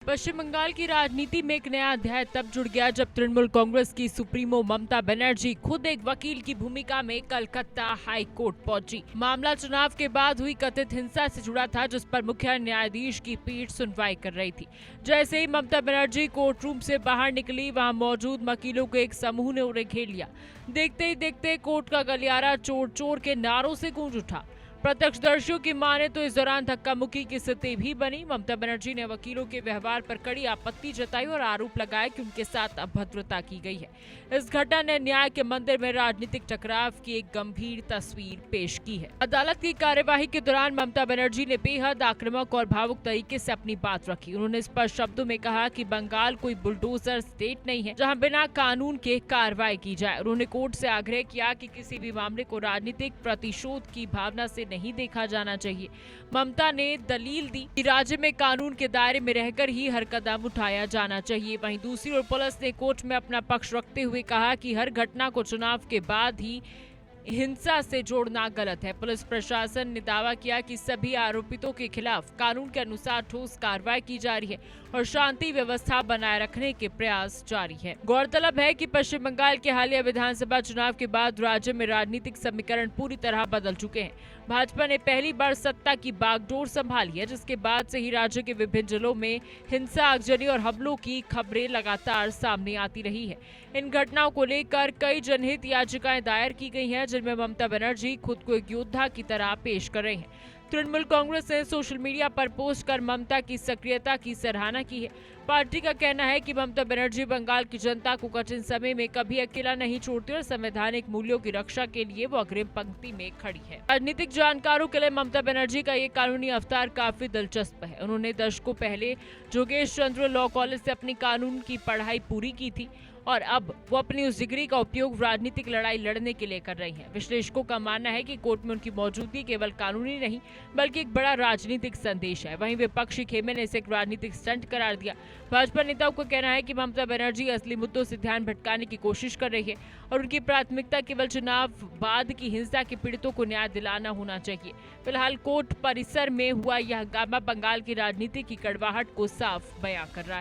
पश्चिम बंगाल की राजनीति में एक नया अध्याय तब जुड़ गया जब तृणमूल कांग्रेस की सुप्रीमो ममता बनर्जी खुद एक वकील की भूमिका में कलकत्ता हाई कोर्ट पहुंची। मामला चुनाव के बाद हुई कथित हिंसा से जुड़ा था, जिस पर मुख्य न्यायाधीश की पीठ सुनवाई कर रही थी। जैसे ही ममता बनर्जी कोर्ट रूम से बाहर निकली, वहां मौजूद वकीलों के एक समूह ने उन्हें घेर लिया। देखते ही देखते कोर्ट का गलियारा चोर चोर के नारों से गूंज उठा। प्रत्यक्षदर्शियों की माने तो इस दौरान धक्का मुक्की की स्थिति भी बनी। ममता बनर्जी ने वकीलों के व्यवहार पर कड़ी आपत्ति जताई और आरोप लगाया कि उनके साथ अभद्रता की गई है। इस घटना ने न्याय के मंदिर में राजनीतिक टकराव की एक गंभीर तस्वीर पेश की है। अदालत की कार्यवाही के दौरान ममता बनर्जी ने बेहद आक्रामक और भावुक तरीके से अपनी बात रखी। उन्होंने स्पष्ट शब्दों में कहा कि बंगाल कोई बुलडोजर स्टेट नहीं है जहाँ बिना कानून के कार्रवाई की जाए। उन्होंने कोर्ट से आग्रह किया कि किसी भी मामले को राजनीतिक प्रतिशोध की भावना से नहीं देखा जाना चाहिए। ममता ने दलील दी कि राज्य में कानून के दायरे में रहकर ही हर कदम उठाया जाना चाहिए। वहीं दूसरी ओर पुलिस ने कोर्ट में अपना पक्ष रखते हुए कहा कि हर घटना को चुनाव के बाद ही हिंसा से जोड़ना गलत है। पुलिस प्रशासन ने दावा किया कि सभी आरोपितों के खिलाफ कानून के अनुसार ठोस कार्रवाई की जा रही है और शांति व्यवस्था बनाए रखने के प्रयास जारी है। गौरतलब है कि पश्चिम बंगाल के हालिया विधानसभा चुनाव के बाद राज्य में राजनीतिक समीकरण पूरी तरह बदल चुके हैं। भाजपा ने पहली बार सत्ता की बागडोर संभाली है, जिसके बाद से ही राज्य के विभिन्न जिलों में हिंसा, आगजनी और हमलों की खबरें लगातार सामने आती रही है। इन घटनाओं को लेकर कई जनहित याचिकाएं दायर की गई हैं, जिनमें ममता बनर्जी खुद को एक योद्धा की तरह पेश कर रही हैं। तृणमूल कांग्रेस ने सोशल मीडिया पर पोस्ट कर ममता की सक्रियता की सराहना की है। पार्टी का कहना है कि ममता बनर्जी बंगाल की जनता को कठिन समय में कभी अकेला नहीं छोड़ती और संवैधानिक मूल्यों की रक्षा के लिए वो अग्रिम पंक्ति में खड़ी है। राजनीतिक जानकारों के लिए ममता बनर्जी का ये कानूनी अवतार काफी दिलचस्प है। उन्होंने दशकों पहले जोगेश चंद्र लॉ कॉलेज से अपनी कानून की पढ़ाई पूरी की थी और अब वो अपनी उस डिग्री का उपयोग राजनीतिक लड़ाई लड़ने के लिए कर रही हैं। विश्लेषकों का मानना है कि कोर्ट में उनकी मौजूदगी केवल कानूनी नहीं बल्कि एक बड़ा राजनीतिक संदेश है। वहीं विपक्षी खेमे ने इसे एक राजनीतिक स्टंट करार दिया। भाजपा नेताओं का कहना है कि ममता बनर्जी असली मुद्दों से ध्यान भटकाने की कोशिश कर रही है और उनकी प्राथमिकता केवल चुनाव बाद की हिंसा के पीड़ितों को न्याय दिलाना होना चाहिए। फिलहाल कोर्ट परिसर में हुआ यह हंगामा बंगाल की राजनीति की कड़वाहट को साफ बयां कर रहा है।